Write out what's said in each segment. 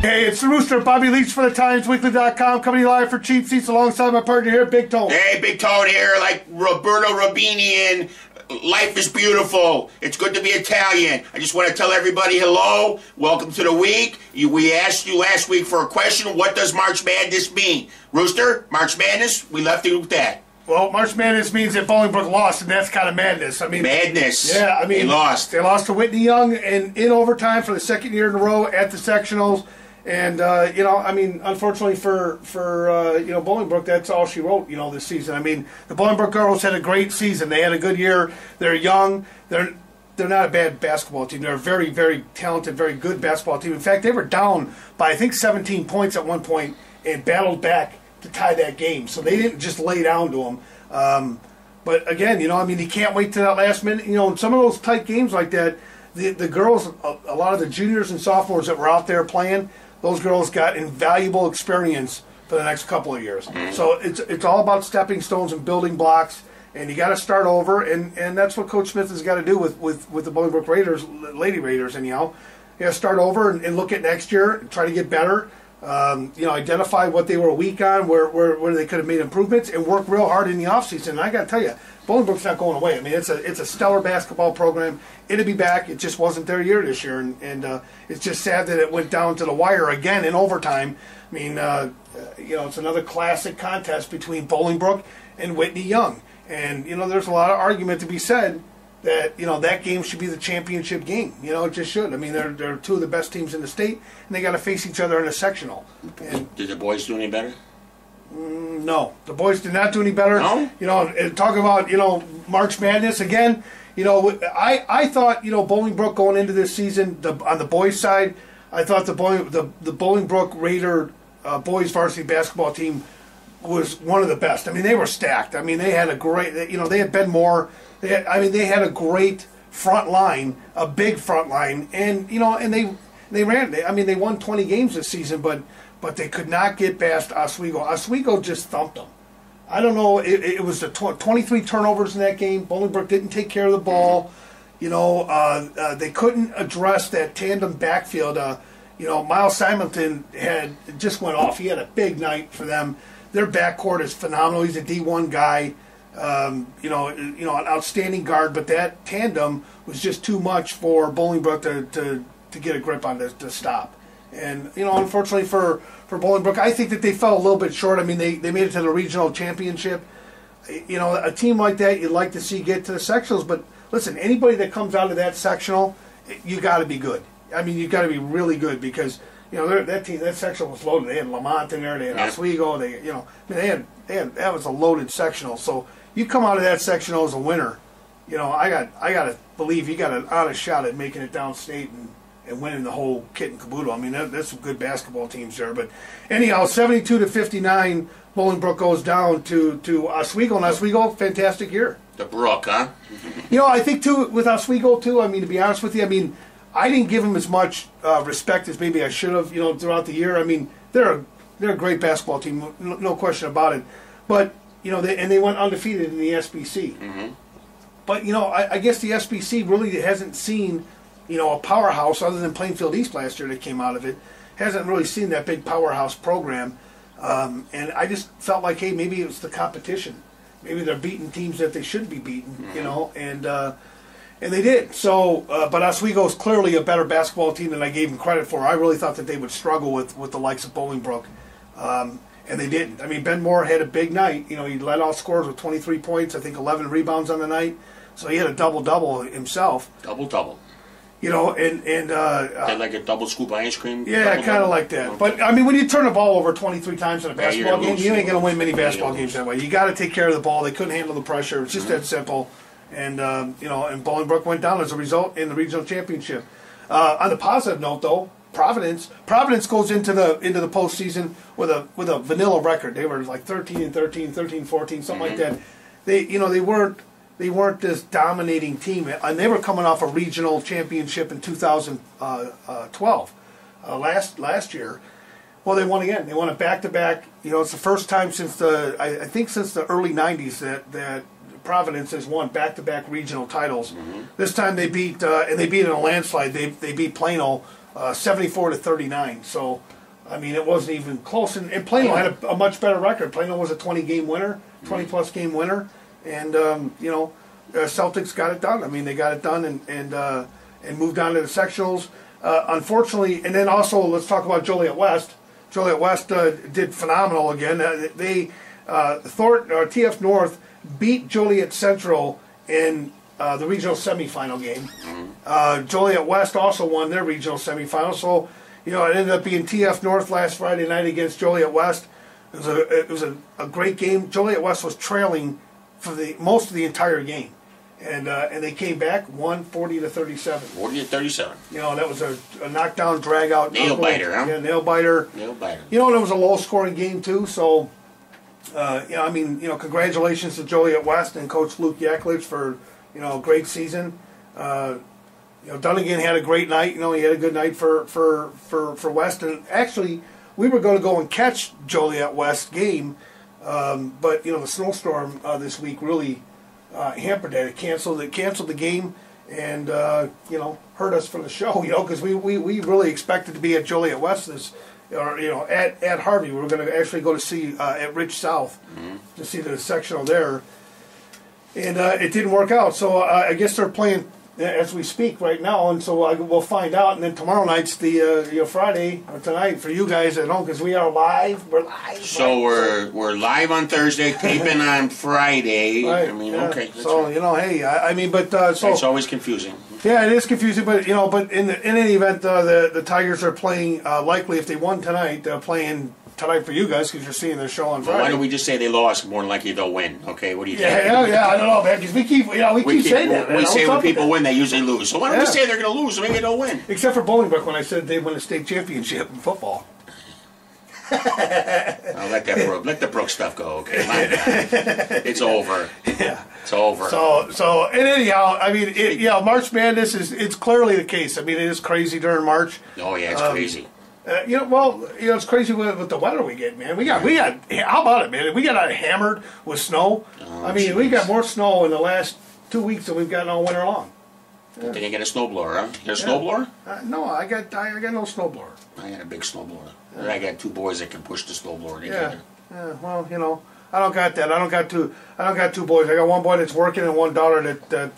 Hey, it's the Rooster, Bobby Leach for the TimesWeekly.com, coming live for Cheap Seats alongside my partner here, Big Tone. Hey, Big Tone here, like Roberto Robinian. Life is beautiful. It's good to be Italian. I just want to tell everybody hello. Welcome to the week. We asked you last week for a question. What does March Madness mean? Rooster, March Madness, we left you with that. Well, March Madness means that Bolingbrook lost, and that's kind of madness. I mean, madness. Yeah, I mean, they lost. They lost to Whitney Young in overtime for the second year in a row at the sectionals. And, you know, I mean, unfortunately for you know, Bolingbrook, that's all she wrote, you know, this season. I mean, the Bolingbrook girls had a great season. They had a good year. They're young. They're not a bad basketball team. They're a very, very talented, very good basketball team. In fact, they were down by, I think, 17 points at one point and battled back to tie that game. So they didn't just lay down to them. But, again, you know, I mean, you can't wait to that last minute. You know, in some of those tight games like that, the girls, a lot of the juniors and sophomores that were out there playing, those girls got invaluable experience for the next couple of years. So it's all about stepping stones and building blocks, and you got to start over, and that's what Coach Smith has got to do with the Bolingbrook Raiders, Lady Raiders, anyhow. You got to start over and look at next year and try to get better. You know, identify what they were weak on, where they could have made improvements, and work real hard in the offseason. And I got to tell you, Bolingbrook's not going away. I mean, it's a stellar basketball program. It'll be back. It just wasn't their year this year, and it's just sad that it went down to the wire again in overtime. I mean, you know, it's another classic contest between Bolingbrook and Whitney Young, and you know, there's a lot of argument to be said that, you know, that game should be the championship game. You know, it just should. I mean, they're two of the best teams in the state, and they got to face each other in a sectional. And did the boys do any better? No, the boys did not do any better. No? You know, and talk about, you know, March Madness again. You know, I thought, you know, Bolingbrook going into this season on the boys' side, I thought the Bolingbrook Raider boys varsity basketball team was one of the best. I mean, they were stacked. I mean, they had a great, you know, they had Ben Moore. They had a great front line, a big front line, and you know, and they ran. I mean, they won 20 games this season, but they could not get past Oswego. Oswego just thumped them. I don't know. It was the 23 turnovers in that game. Bolingbrook didn't take care of the ball. You know, they couldn't address that tandem backfield. You know, Miles Simonton just went off. He had a big night for them. Their backcourt is phenomenal. He's a D1 guy. You know, an outstanding guard, but that tandem was just too much for Bolingbrook to get a grip on to stop. And you know, unfortunately for Bolingbrook, I think that they fell a little bit short. I mean, they made it to the regional championship. You know, a team like that you'd like to see get to the sectionals, but listen, anybody that comes out of that sectional, you got to be good. I mean, you got to be really good because you know that sectional was loaded. They had Lamont in there, they had Oswego. That was a loaded sectional. So you come out of that sectional as a winner, you know, I got to believe you got an honest shot at making it downstate and winning the whole kit and caboodle. I mean, that's some good basketball teams there. But anyhow, 72-59, Bolingbrook goes down to Oswego, and Oswego, fantastic year. The Brook, huh? You know, I think too with Oswego too. I mean, to be honest with you, I mean, I didn't give them as much respect as maybe I should have. You know, throughout the year. I mean, they're a great basketball team, no question about it. But you know, they went undefeated in the SBC. Mm-hmm. But you know, I guess the SBC really hasn't seen, you know, a powerhouse other than Plainfield East last year that came out of it. Hasn't really seen that big powerhouse program, and I just felt like, hey, maybe it was the competition. Maybe they're beating teams that they should be beating, you know, and they did. So, but Oswego's clearly a better basketball team than I gave them credit for. I really thought that they would struggle with the likes of Bolingbrook, and they didn't. I mean, Ben Moore had a big night. You know, he led all scorers with 23 points, I think 11 rebounds on the night. So he had a double-double himself. Double-double. You know, and like a double scoop of ice cream? Yeah, kind of like that. But, I mean, when you turn the ball over 23 times in a basketball game, you ain't going to win many basketball games that way. You got to take care of the ball. They couldn't handle the pressure. It's just that simple. And, you know, and Bolingbrook went down as a result in the regional championship. On the positive note, though, Providence goes into the postseason with a vanilla record. They were like 13-13, 13-14, something like that. They weren't this dominating team, and they were coming off a regional championship in 2012, last year. Well, they won again. They won it back-to-back. You know, it's the first time since since the early 90s that Providence has won back-to-back regional titles. Mm-hmm. This time they beat in a landslide. They beat Plano 74-39. So, I mean, it wasn't even close. And Plano had a much better record. Plano was a 20-game winner, 20-plus game winner. And, Celtics got it done. I mean, they got it done and moved on to the sectionals. Unfortunately, and then also let's talk about Joliet West. Joliet West did phenomenal again. TF North beat Joliet Central in the regional semifinal game. Joliet West also won their regional semifinal. So, it ended up being TF North last Friday night against Joliet West. It was a great game. Joliet West was trailing for most of the entire game. And they came back, won 40-37. 40-37. That was a knockdown, drag out. Nail biter, huh? Yeah, nail biter. Nail biter. And it was a low scoring game too. So, congratulations to Joliet West and Coach Luke Yaklich for a great season. Dunnigan had a great night. He had a good night for West. And actually, we were going to go and catch Joliet West game, but the snowstorm this week really hampered that. It canceled the game, and hurt us for the show. Because we really expected to be at Joliet West at Harvey. We were going to actually go to see at Rich South to see the sectional there, and it didn't work out. So I guess they're playing as we speak right now, and so we'll find out. And then tomorrow night's the Friday or tonight for you guys at home, because we are live. We're live. So we're live on Thursday, taping on Friday. Right, Okay. That's so right. but so it's always confusing. Yeah, it is confusing, but but in any event, the Tigers are playing likely if they won tonight, playing tonight for you guys because you're seeing their show on Friday. Why don't we just say they lost? More than likely they'll win. Okay, what do you think? Yeah, I don't know, man, because we keep saying that. Man. We say when people win, they usually lose. So why don't we say they're going to lose? So maybe they'll win. Except for Bolingbrook, when I said they win a state championship in football. I'll let the Brook stuff go. Okay, my God. It's over. Yeah, it's over. So and anyhow, I mean, March Madness it's clearly the case. I mean, it is crazy during March. Oh yeah, it's crazy. It's crazy with the weather we get, man. We got. How about it, man? We got hammered with snow. We got more snow in the last 2 weeks than we've gotten all winter long. Then you get a snowblower, huh? You got a snowblower? No, I got no snowblower. I got a big snowblower. I got two boys that can push the snowblower together. Yeah. Well, I don't got that. I don't got two boys. I got one boy that's working and one daughter that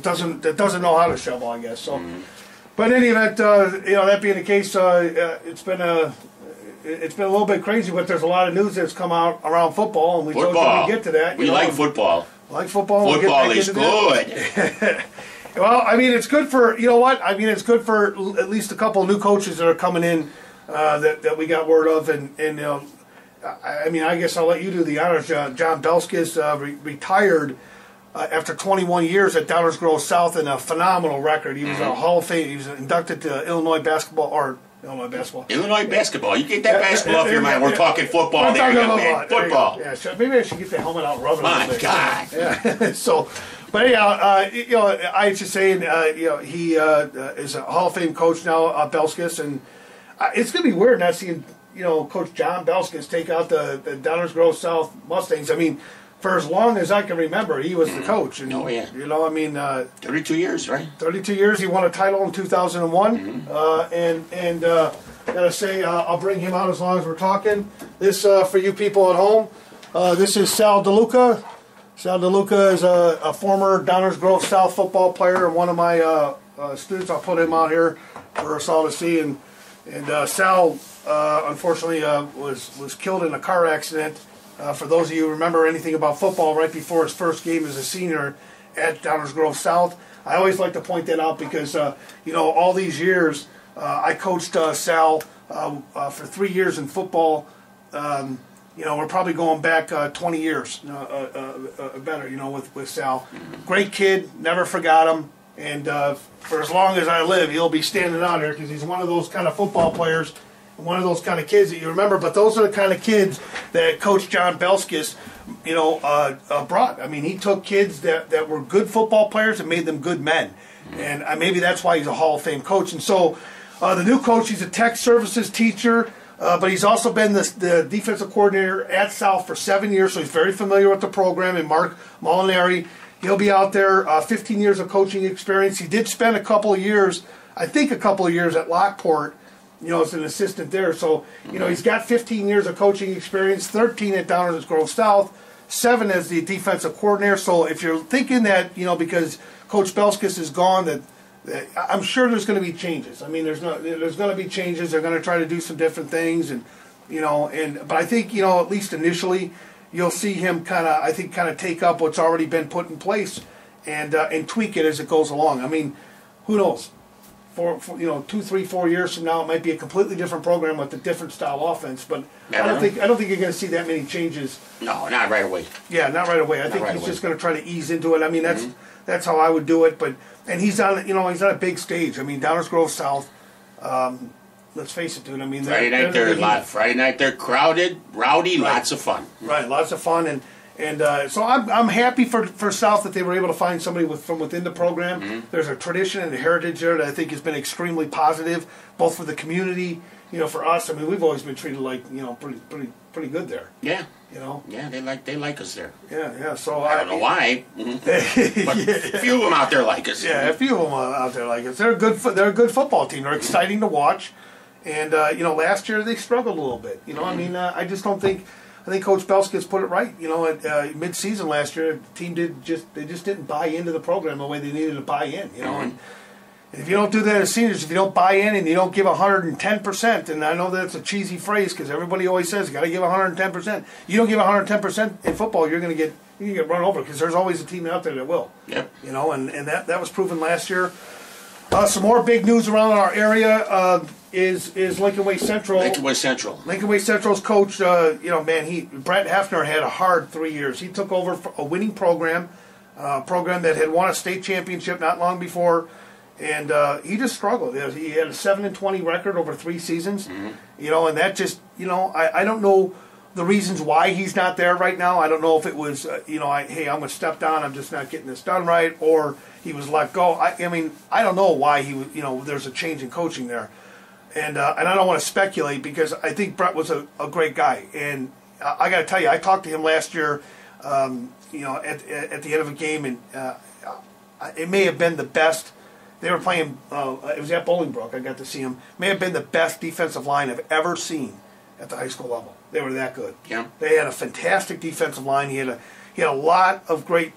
doesn't know how to shovel, I guess. So, but in any event, that being the case, it's been a little bit crazy, but there's a lot of news that's come out around football, and we told you we'd get to that. We like football. Like football. Football is good. Well, I mean, it's good for it's good for at least a couple of new coaches that are coming in that we got word of, and I guess I'll let you do the honors. John Belskis retired after 21 years at Downers Grove South in a phenomenal record. He was a Hall of Fame. He was inducted to Illinois basketball. Illinois basketball. You get that basketball off your mind. We're talking football. We're talking about football. Yeah, so maybe I should get the helmet out and rub it My a little bit. God. Yeah. So, but anyhow, I was just saying, he is a Hall of Fame coach now, Belskis, and it's going to be weird not seeing, Coach John Belskis take out the Downers Grove South Mustangs. I mean, for as long as I can remember, he was the coach. And, 32 years, right? 32 years. He won a title in 2001. Gotta say, I'll bring him out as long as we're talking. This, for you people at home, this is Sal DeLuca. Sal DeLuca is a former Downers Grove South football player and one of my students. I'll put him out here for us all to see. And Sal, unfortunately, was killed in a car accident. For those of you who remember anything about football, right before his first game as a senior at Downers Grove South. I always like to point that out because, all these years, I coached Sal for 3 years in football. We're probably going back 20 years better, with Sal. Great kid, never forgot him. And for as long as I live, he'll be standing out there because he's one of those kind of football players, one of those kind of kids that you remember. But those are the kind of kids that Coach John Belskis, brought. I mean, he took kids that were good football players and made them good men. And maybe that's why he's a Hall of Fame coach. And so the new coach, he's a tech services teacher, but he's also been the defensive coordinator at South for 7 years, so he's very familiar with the program. And Mark Molinari, he'll be out there, 15 years of coaching experience. He did spend a couple of years I think, a couple of years at Lockport, as an assistant there. So, he's got 15 years of coaching experience, 13 at Downers Grove South, 7 as the defensive coordinator. So if you're thinking that, because Coach Belskis is gone, that I'm sure there's going to be changes. I mean, there's going to be changes. They're going to try to do some different things, but I think, at least initially, you'll see him kind of take up what's already been put in place and tweak it as it goes along. I mean, who knows? For 2, 3, 4 years from now, it might be a completely different program with a different style offense. But I don't think you're going to see that many changes. No, not right away. Yeah, not right away. I think he's just going to try to ease into it. I mean, that's how I would do it. And he's on a big stage. I mean, Downers Grove South. Let's face it, dude. I mean, Friday night they're crowded, rowdy, right. Lots of fun. Right, lots of fun, and so I'm happy for South that they were able to find somebody from within the program. Mm-hmm. There's a tradition and a heritage there that I think has been extremely positive, both for the community, for us. I mean, we've always been treated like pretty good there. Yeah. Yeah, they like us there. Yeah. So I don't know why, but a few of them out there like us. Yeah, a few of them out there like us. They're a good football team. They're exciting to watch. And last year they struggled a little bit. I mean, I just don't think. I think Coach Belskis put it right. At mid-season last year, the team just didn't buy into the program the way they needed to buy in. And if you don't do that as seniors, if you don't buy in and you don't give 110%, and I know that's a cheesy phrase because everybody always says you got to give 110%. You don't give 110% in football, you're going to get run over because there's always a team out there that will. Yep. And that was proven last year. Some more big news around our area is Lincoln Way Central. Lincoln Way Central. Lincoln Way Central's coach, Brett Hafner had a hard 3 years. He took over a winning program that had won a state championship not long before, and he just struggled. He had a 7-20 record over 3 seasons, and that just, I don't know the reasons why he's not there right now. I don't know if it was, hey, I'm going to step down, I'm just not getting this done right, or he was let go. I mean, I don't know why he was, there's a change in coaching there. And I don't want to speculate because I think Brett was a great guy. And I got to tell you, I talked to him last year, at the end of a game, and it may have been the best. They were playing, it was at Bolingbrook, I got to see him. May have been the best defensive line I've ever seen at the high school level. They were that good. Yeah. They had a fantastic defensive line. He had a lot of great,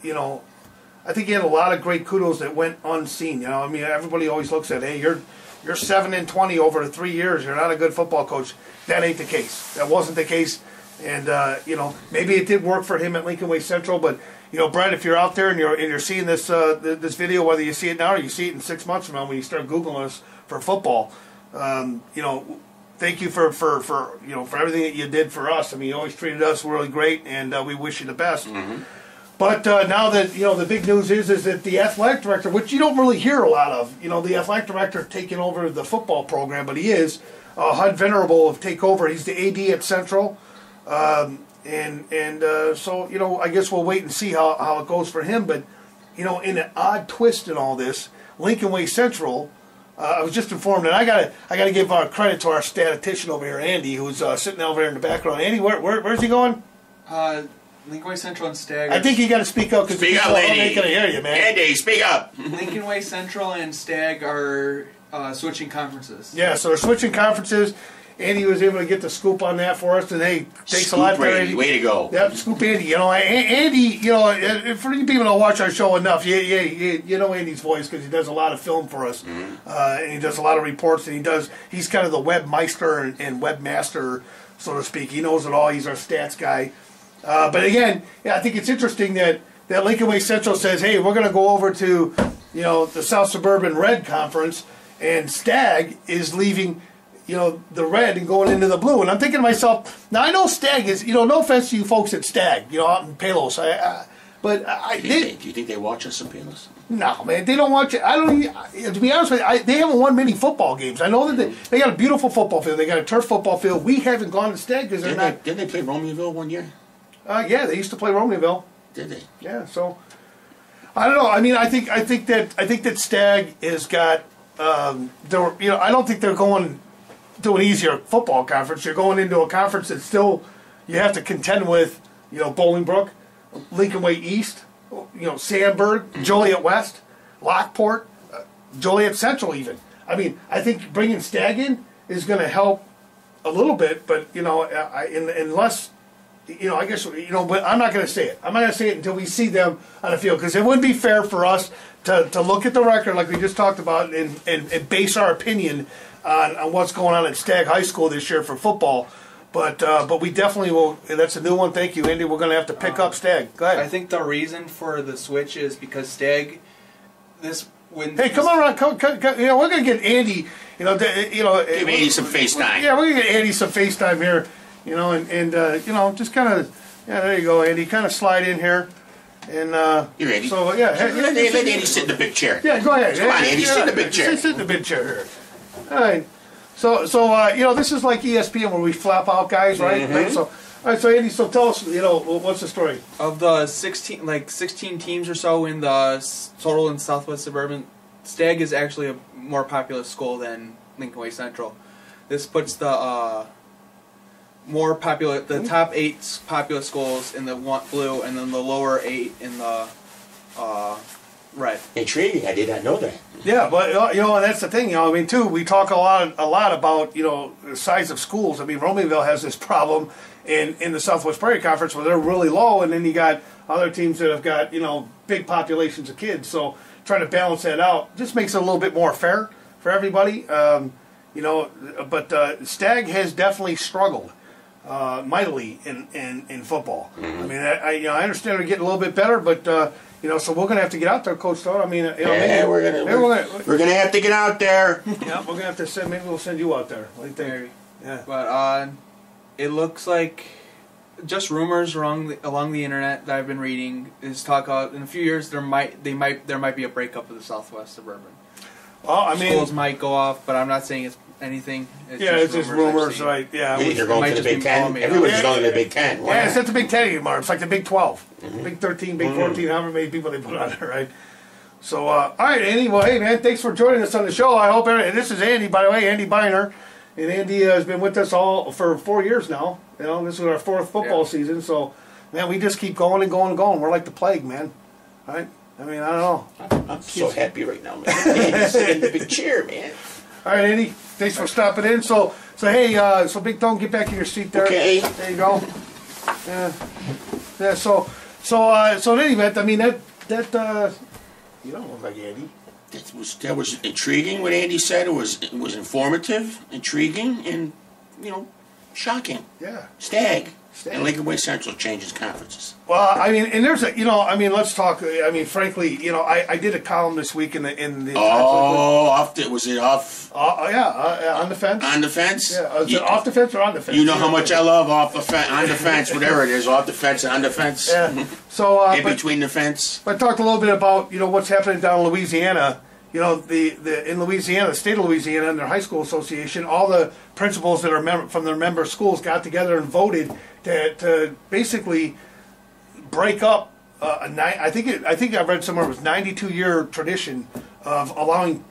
I think he had a lot of great kudos that went unseen. I mean, everybody always looks at, hey, you're 7-20 over 3 years. You're not a good football coach. That ain't the case. That wasn't the case. And maybe it did work for him at Lincoln Way Central. But Brett, if you're out there and you're seeing this this video, whether you see it now or you see it in 6 months from now when you start Googling us for football, thank you for everything that you did for us. I mean, you always treated us really great, and we wish you the best. Mm-hmm. But now that, the big news is that the athletic director, which you don't really hear a lot of, the athletic director taking over the football program, but he is, Hud Venerable of take over. He's the AD at Central. So, I guess we'll wait and see how it goes for him. But, in an odd twist in all this, Lincoln Way Central, I was just informed, and I gotta give credit to our statistician over here, Andy, who's sitting over there in the background. Andy, where's he going? Lincoln Way Central and Stagg. I think you got to speak up because people aren't going to hear you, man. Andy, speak up. Lincoln Way Central and Stagg are switching conferences. Yeah, so they're switching conferences. Andy was able to get the scoop on that for us, and hey, thanks a lot, Andy. Way to go. Yep, scoop Andy. Andy, for you people that watch our show enough, you know Andy's voice because he does a lot of film for us, and he does a lot of reports, and he's kind of the webmeister and webmaster, so to speak. He knows it all. He's our stats guy. But again, I think it's interesting that Lincoln Way Central says, hey, we're going to go over to, the South Suburban Red Conference, and Stagg is leaving, the red and going into the blue. And I'm thinking to myself, now I know Stagg is, no offense to you folks at Stagg, out in Palos, do you think they watch us in Palos? No, man, they don't watch it. To be honest with you, they haven't won many football games. I know that they got a beautiful football field. They got a turf football field. We haven't gone to Stagg because they're not. Didn't they play Romeoville one year? Yeah, they used to play Romeoville. Did they? Yeah, so I don't know. I mean, I think that Stagg has got. I don't think they're going to an easier football conference. You're going into a conference that still you have to contend with. Bolingbrook, Lincoln Way East, Sandburg, Joliet West, Lockport. Joliet Central even. I mean, I think bringing Stagg in is going to help a little bit, but unless. I guess, but I'm not going to say it. I'm not going to say it until we see them on the field, because it wouldn't be fair for us to look at the record like we just talked about and base our opinion on what's going on at Stagg High School this year for football. But we definitely will. That's a new one. Thank you, Andy. We're going to have to pick up Stagg. Go ahead. I think the reason for the switch is because Stagg, Hey, come on around. Come, we're going to get Andy. Give Andy some FaceTime. Yeah, we're going to get Andy some FaceTime here. Just kind of, there you go, Andy. Kind of slide in here, and you're Andy. So let Andy sit in the big chair. Yeah, go ahead. Come on, Andy, sit in the big chair. Sit in the big chair here. All right. So this is like ESPN where we flap out guys, right? Mm-hmm. So, all right. So Andy, so tell us, what's the story of the 16 teams or so in the total in Southwest Suburban? Stagg is actually a more popular school than Lincoln Way Central. This puts the top 8 popular schools in the blue, and then the lower 8 in the red. Intriguing. I did not know that. Yeah, but and that's the thing. Too, we talk a lot about the size of schools. I mean, Romeoville has this problem in the Southwest Prairie Conference where they're really low, and then you got other teams that have got big populations of kids. So trying to balance that out just makes it a little bit more fair for everybody. But Stagg has definitely struggled mightily in football. Mm-hmm. I understand they're getting a little bit better, but so we're gonna have to get out there, Coach Todd. We're gonna have to get out there. Yeah, we're gonna have to send. Maybe we'll send you out there. What do you think? Yeah, but it looks like just rumors along the internet that I've been reading is talk about in a few years there might be a breakup of the Southwest Suburban. Well, schools might go off, but I'm not saying it's anything. It's just rumors, right? Yeah, they're going to the Big Ten. Everybody's going to the Big Ten. Wow. Yeah, it's not the Big Ten anymore. It's like the Big 12, Big 13, Big 14, however many people they put on there, right? So, all right, Andy. Well, hey, man, thanks for joining us on the show. I hope and this is Andy, by the way, Andy Biner, and Andy has been with us all for 4 years now. This is our 4th football season. So, man, we just keep going and going and going. We're like the plague, man. All right. I don't know. I'm so happy right now, man. Andy's sitting in the big chair, man. All right, Andy. Thanks for stopping in. So hey, Big Tone, get back in your seat there. Okay. There you go. Yeah. So in any event, that you don't look like Andy. That was intriguing. What Andy said it was informative, intriguing, and shocking. Yeah. Stagg. And Lincoln Way Central changes conferences. Well, and there's let's talk. Frankly, I did a column this week in the. Was it off? On the fence. On the fence. Yeah, is it off the fence or on the fence? You know how much I love off the fence, on the fence, whatever it is, off the fence and on the fence. Yeah. So between the fence. I talked a little bit about what's happening down in Louisiana. In Louisiana, the state of Louisiana, and their high school association, all the principals that are from their member schools got together and voted to basically break up I think I read somewhere it was 92-year tradition of allowing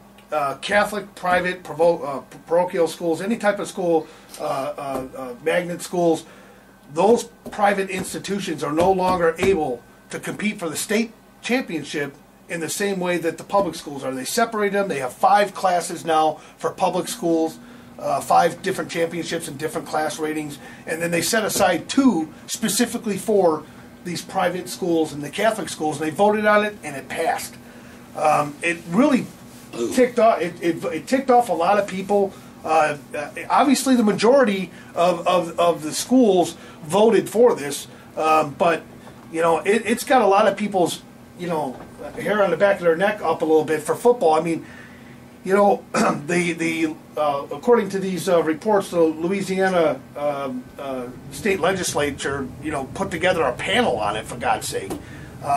Catholic private parochial schools, any type of school, magnet schools. Those private institutions are no longer able to compete for the state championship in the same way that the public schools are. They separate them. They have 5 classes now for public schools, 5 different championships and different class ratings, and then they set aside 2 specifically for these private schools and the Catholic schools, and they voted on it, and it passed. It really ticked off. It ticked off a lot of people. Obviously, the majority of the schools voted for this, but it's got a lot of people's hair on the back of their neck up a little bit for football. According to these reports, the Louisiana state legislature, put together a panel on it, for God's sake.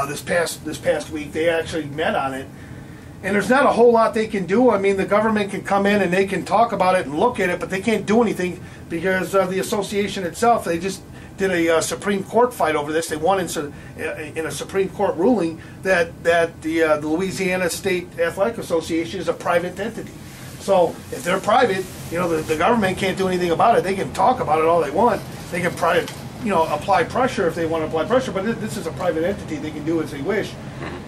This past week, they actually met on it, and there's not a whole lot they can do. The government can come in and they can talk about it and look at it, but they can't do anything because the association itself, they just did a Supreme Court fight over this. They won in a Supreme Court ruling that the Louisiana State Athletic Association is a private entity. So if they're private, the government can't do anything about it. They can talk about it all they want. They can apply pressure if they want to apply pressure, but this is a private entity. They can do as they wish.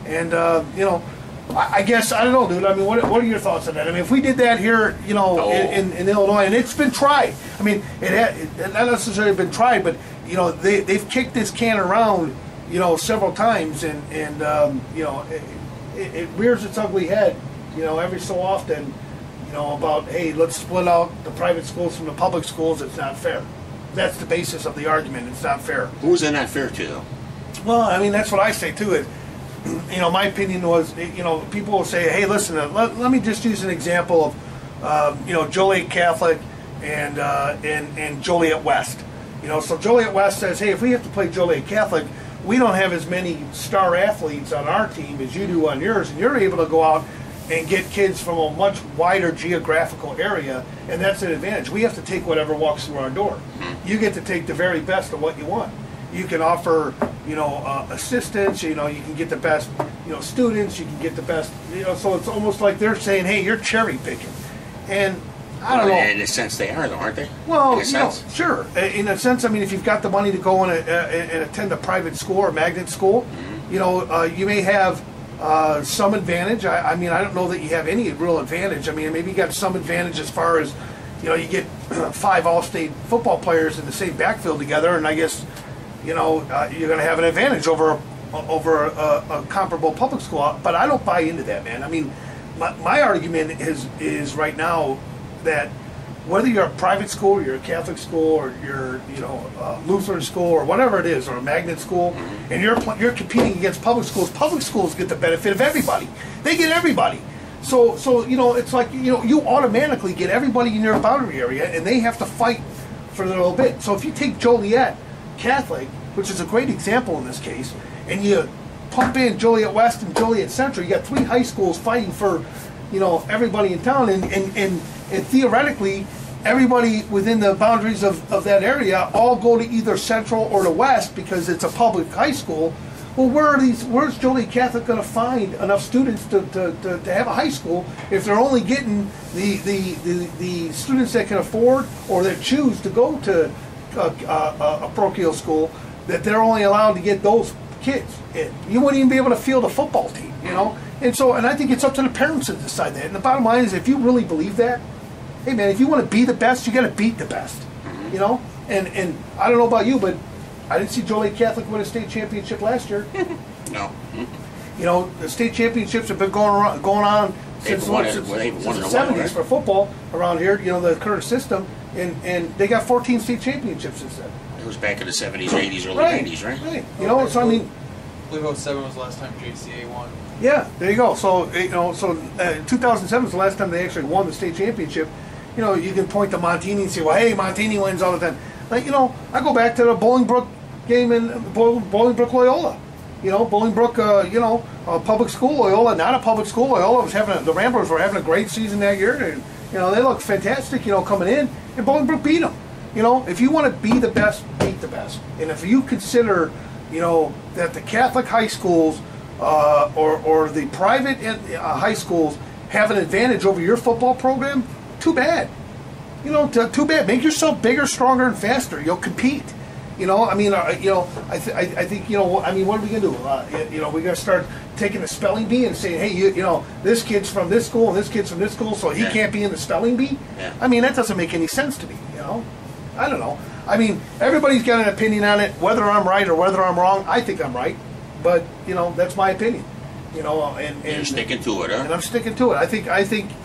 And I guess I don't know, dude. I mean, what are your thoughts on that? I mean, if we did that here, you know, in Illinois, and it's been tried. I mean, it not necessarily been tried, but you know, they've kicked this can around, you know, several times, and you know, it rears its ugly head, you know, every so often, you know, about hey, let's split out the private schools from the public schools. It's not fair. That's the basis of the argument. It's not fair. Who's that not fair to, though? Well, I mean, that's what I say too. You know, my opinion was, you know, people will say, hey, listen, let me just use an example of, you know, Joliet Catholic and Joliet West. You know, so Joliet West says, hey, if we have to play Joliet Catholic, we don't have as many star athletes on our team as you do on yours, and you're able to go out and get kids from a much wider geographical area, and that's an advantage. We have to take whatever walks through our door. You get to take the very best of what you want. You can offer, you know, assistance. You know, you can get the best, you know, students. You can get the best, you know. So it's almost like they're saying, "Hey, you're cherry picking," and I don't know. In a sense, they are, though, aren't they? Well, you know, sure. In a sense, I mean, if you've got the money to go and attend a private school or magnet school, you know, you may have some advantage. I mean, I don't know that you have any real advantage. I mean, maybe you got some advantage as far as, you know, you get 5 all-state football players in the same backfield together, and I guess, you know, you're going to have an advantage over a comparable public school. But I don't buy into that, man. I mean, my argument is right now that whether you're a private school, or you're a Catholic school, or you're, you know, a Lutheran school, or whatever it is, or a magnet school, and you're competing against public schools get the benefit of everybody. They get everybody. So you know, it's like, you know, you automatically get everybody in your boundary area, and they have to fight for a little bit. So if you take Joliet Catholic, which is a great example in this case, and you pump in Joliet West and Joliet Central, you got 3 high schools fighting for, you know, everybody in town, and theoretically, everybody within the boundaries of that all go to either Central or the West because it's a public high school. Well, where's Joliet Catholic going to find enough students to have a high school if they're only getting the students that can afford or that choose to go to a parochial school, that they're only allowed to get those kids in? You wouldn't even be able to field a football team, you know? And I think it's up to the parents to decide that. And the bottom line is, if you really believe that, hey man, if you want to be the best, you got to beat the best, you know? And I don't know about you, but I didn't see Joliet Catholic win a state championship last year. No. You know, the state championships have been going on since the 70s for football around here, you know, the current system, and they got 14 state championships since then. It was back in the 70s, 80s, early 90s, right? Right. You know, so I mean, I believe 07 was the last time JCA won. Yeah, there you go. So, you know, 2007 was the last time they actually won the state championship. You know, you can point to Montini and say, well, hey, Montini wins all the time. Like, you know, I go back to the Bolingbrook game in Bolingbrook Loyola. You know, Bolingbrook, you know, public school, Loyola, not a public school. Loyola was the Ramblers were having a great season that year. And, you know, they looked fantastic, you know, coming in, and Bolingbrook beat them. You know, if you want to be the best, beat the best. And if you consider, you know, that the Catholic high schools or the private high schools have an advantage over your football program, too bad. You know, too bad. Make yourself bigger, stronger, and faster. You'll compete. You know, I mean, you know, I think, you know, I mean, what are we gonna do? You know, we gotta start taking the spelling bee and saying, hey, you know, this kid's from this school and this kid's from this school, so he can't be in the spelling bee. Yeah. I mean, that doesn't make any sense to me. You know, I don't know. I mean, everybody's got an opinion on it. Whether I'm right or whether I'm wrong, I think I'm right. But you know, that's my opinion. You know, and you're sticking to it, huh? And I'm sticking to it. I think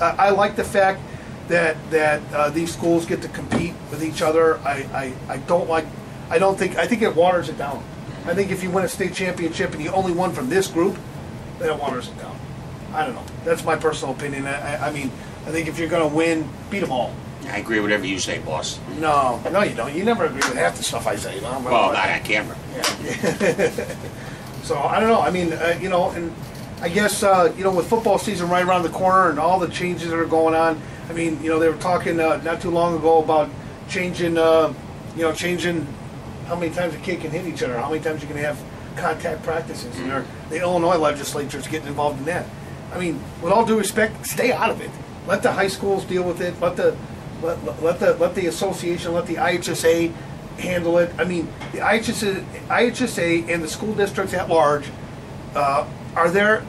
I like the fact that these schools get to compete with each other. I think it waters it down. I think if you win a state championship and you only won from this group, then it waters it down. I don't know. That's my personal opinion. I mean, I think if you're going to win, beat them all. I agree with whatever you say, boss. No, you don't. You never agree with half the stuff I say. You know? Well, not on camera. Yeah. So I don't know. I mean, you know, and I guess you know, with football season right around the corner and all the changes that are going on. I mean, you know, they were talking not too long ago about changing how many times a kid can hit each other, how many times you can have contact practices, and the Illinois legislature is getting involved in that. I mean, with all due respect, stay out of it. Let the high schools deal with it. Let the association, let the IHSA handle it. I mean, the IHSA and the school districts at large are there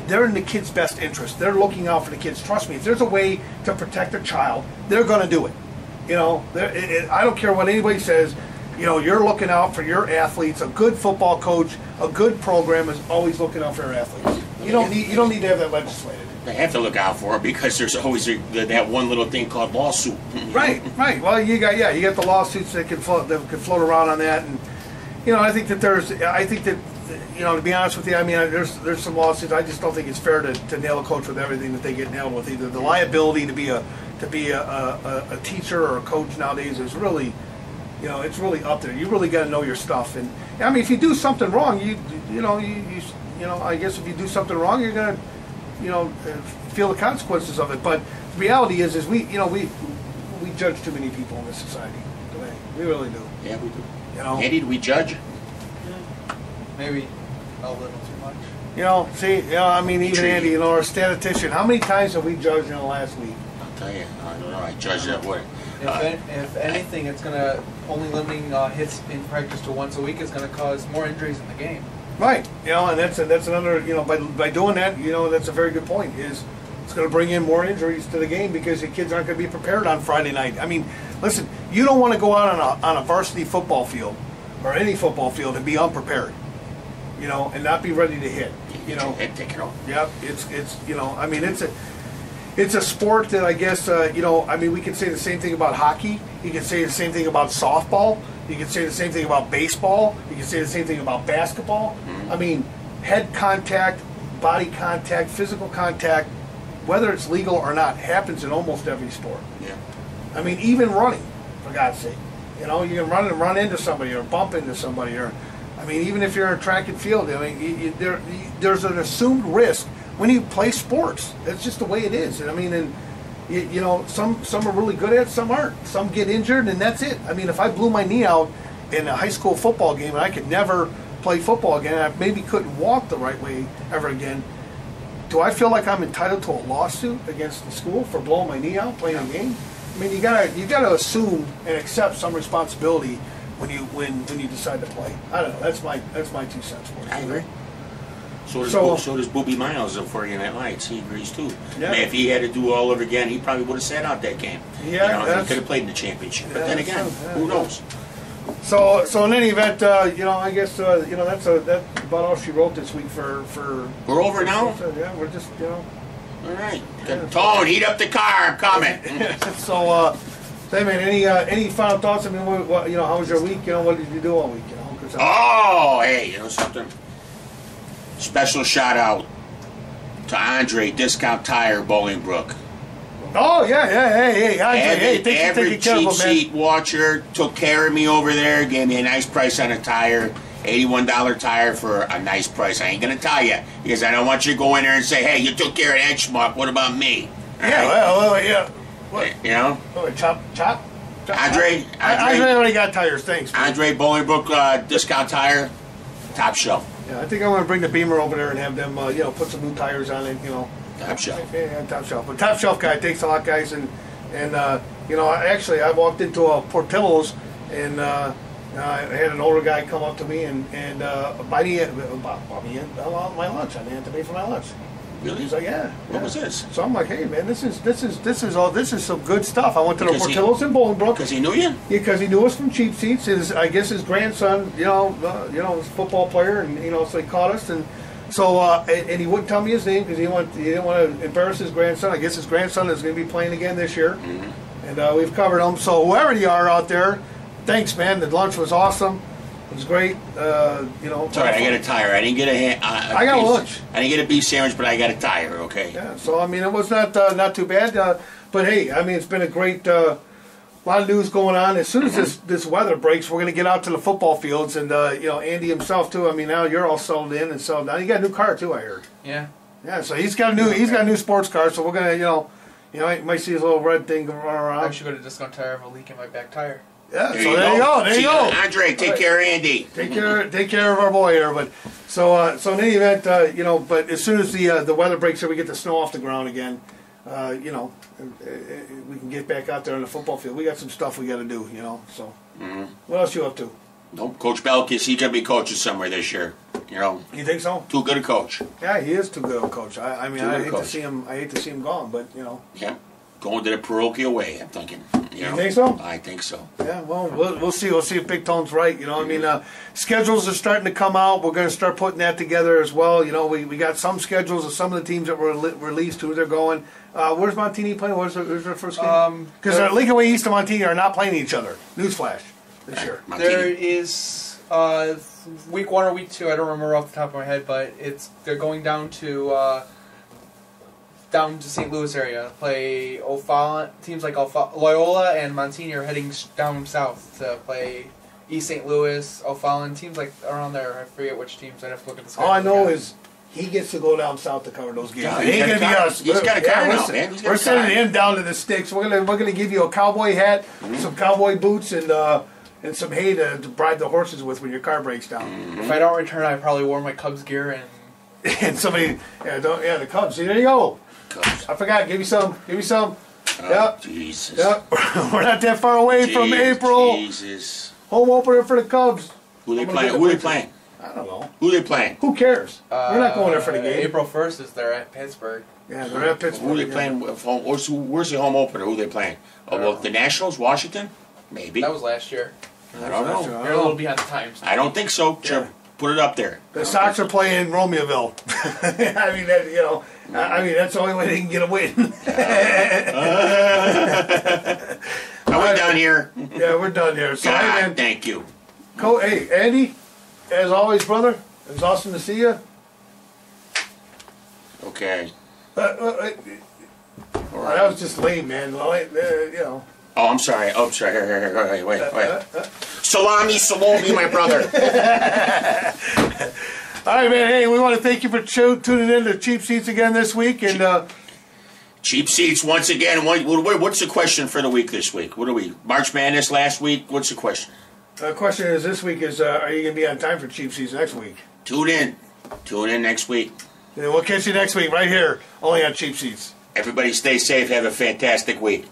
they're in the kids' best interest. They're looking out for the kids. Trust me, if there's a way to protect a child, they're going to do it. You know, I don't care what anybody says. You know, you're looking out for your athletes. A good football coach, a good program is always looking out for their athletes. You don't need to have that legislated. They have to look out for it because there's always that one little thing called lawsuit. Right. Well, you got the lawsuits that can float around on that, and you know, I think that you know, to be honest with you, I mean, there's some lawsuits. I just don't think it's fair to nail a coach with everything that they get nailed with. Either the liability to be a teacher or a coach nowadays is really, you know, it's really up there. You really got to know your stuff. And I mean, if you do something wrong, you know, I guess if you do something wrong, you're gonna, you know, feel the consequences of it. But the reality is we judge too many people in this society today. We really do. Yeah, we do. You know, Andy, do we judge? Maybe a little too much. You know, see, you know, I mean, even Intriguing. Andy, you know, our statistician. How many times have we judged in the last week? I'll tell you, I don't know. I judge that way. If anything, it's gonna only limiting hits in practice to once a week is gonna cause more injuries in the game. Right. You know, and that's another. You know, by doing that, you know, that's a very good point. Is it's going to bring in more injuries to the game because the kids aren't going to be prepared on Friday night. I mean, listen, you don't want to go out on a varsity football field or any football field and be unprepared. You know, and not be ready to hit. You know, head taken off. Yep. It's you know, I mean, it's a sport that I guess you know. I mean, we can say the same thing about hockey. You can say the same thing about softball. You can say the same thing about baseball. You can say the same thing about basketball. Mm-hmm. I mean, head contact, body contact, physical contact, whether it's legal or not, happens in almost every sport. Yeah. I mean, even running, for God's sake. You know, you can run into somebody or bump into somebody. Or, I mean, even if you're in track and field, I mean, there's an assumed risk when you play sports. That's just the way it is. And I mean, and you know, some are really good at it, some aren't. Some get injured, and that's it. I mean, if I blew my knee out in a high school football game and I could never play football again, and I maybe couldn't walk the right way ever again, do I feel like I'm entitled to a lawsuit against the school for blowing my knee out playing a game? I mean, you gotta assume and accept some responsibility when you decide to play. I don't know. That's my 2 cents for it. I agree. So does Booby Miles of Friday Night Lights. He agrees too. Yeah. I mean, if he had to do it all over again, he probably would have sat out that game. Yeah, you know, he could have played in the championship. But then again, who knows? So in any event, you know, I guess you know that's about all she wrote this week for. We're over now? Yeah, we're just, you know. All right. Tone, heat up the car. I'm coming. So, hey man, any final thoughts? I mean, what, you know, how was your week? You know, what did you do all week? You know, 'cause Oh, hey, you know something? Special shout out to Andre, Discount Tire, Bolingbrook. Oh yeah, hey, Andre, thanks for Every taking care of cheap him, man. seat watcher took care of me over there, gave me a nice price on a tire. $81 tire for a nice price. I ain't gonna tell you because I don't want you to go in there and say, "Hey, you took care of that schmuck. What about me?" All Yeah, right? well, yeah. What? You know, Chop. Andre, Andre already got tires. Thanks, man. Andre Bolingbrook Discount Tire, top shelf. Yeah, I think I'm gonna bring the Beamer over there and have them, you know, put some new tires on it. You know. Top shelf. Yeah, top shelf. But top shelf guy, thanks a lot, guys. And you know, I walked into a Portillo's and I had an older guy come up to me and buy me my lunch. I didn't have to pay for my lunch. Really? He's like, yeah. What was this? So I'm like, hey man, this is some good stuff. I went to the Because Portillo's in Bolingbrook. Because he knew you? Because he knew us from Cheap Seats. I guess his grandson, you know, was a football player, and you know, so he caught us, and so and he wouldn't tell me his name because he didn't want to embarrass his grandson. I guess his grandson is going to be playing again this year, and we've covered him. So whoever you are out there, thanks, man. The lunch was awesome. It was great. You know. Sorry, I got a tire. I didn't get I got lunch. I didn't get a beef sandwich, but I got a tire. Okay. Yeah. So I mean, it was not too bad. But hey, I mean, it's been a great. lot of news going on. As soon as this weather breaks, we're going to get out to the football fields, and you know, Andy himself too. I mean, now you're all sold in and sold out. You got a new car too, I heard. Yeah. Yeah. So he's got a new sports car. So we're gonna, you might see his little red thing going around. I should go to Discount Tire. I have a leak in my back tire. Yeah. There you go. There you go. Andre, take care of Andy. Take care of our boy here. But so in any event, but as soon as the weather breaks and we get the snow off the ground again, we can get back out there on the football field. We got some stuff we got to do, So what else you up to? Nope. Coach Belkis, he's gonna be coaching somewhere this year. You know, You think so? too good a coach. Yeah, he is too good of a coach. I mean, Too I good a hate coach. to see him. I hate to see him gone, but you know. Yeah, going to the parochial way. I'm thinking. You know? think so? I think so. Yeah, well, we'll see. We'll see if Big Tone's right. You know, I mean, schedules are starting to come out. We're going to start putting that together as well. You know, we got some schedules of some of the teams that were released, who they're going. Where's Montini playing? Where's their first game? Because League Away East and Montini are not playing each other. Newsflash this year. There is week 1 or week 2. I don't remember off the top of my head, but they're going down to St. Louis area. Play O'Fallon. Teams like Loyola and Montini are heading down south to play East St. Louis, O'Fallon. Teams like around there. I forget which teams. I'd have to look at the schedule. All I know is he gets to go down south to cover those games. Yeah, it ain't he's gonna got be a us. He's got a car now, listen, man. He's got we're a sending car. him down to the sticks. We're gonna give you a cowboy hat, some cowboy boots, and some hay to bribe the horses with when your car breaks down. If I don't return, I probably wore my Cubs gear and. And somebody, the Cubs. See, there you go. Cubs. I forgot. Give me some. Oh, Yep. Jesus. Yep. We're not that far away from April. Jesus. Home opener for the Cubs. Who they I'm gonna playing? get the Who they picture. playing? I don't know. Who they playing? Who cares? We're not going there for the game. April 1st is there at Pittsburgh. Yeah, they're at Pittsburgh. Who they playing? Where's the home opener? Who they playing? Oh, well, the Nationals, Washington, maybe. That was last year. I don't know. You're a little behind the times. I don't think so. Yeah. Put it up there. The Sox are playing Romeoville. I mean, I mean that's the only way they can get a win. Are we done here? Yeah, we're done here. So, hey, God, man, thank you. hey, Andy, as always, brother, it was awesome to see you. Okay. That was just lame, man. Oh, I'm sorry. Oh, sorry. Here, wait. Salami, my brother. All right, man. Hey, we want to thank you for tuning in to Cheap Seats again this week. And Cheap seats once again. What's the question for the week this week? What are we? March Madness last week. What's the question? the question is this week is, are you going to be on time for Cheap Seats next week? Tune in. Tune in next week. And we'll catch you next week right here, only on Cheap Seats. Everybody stay safe. Have a fantastic week.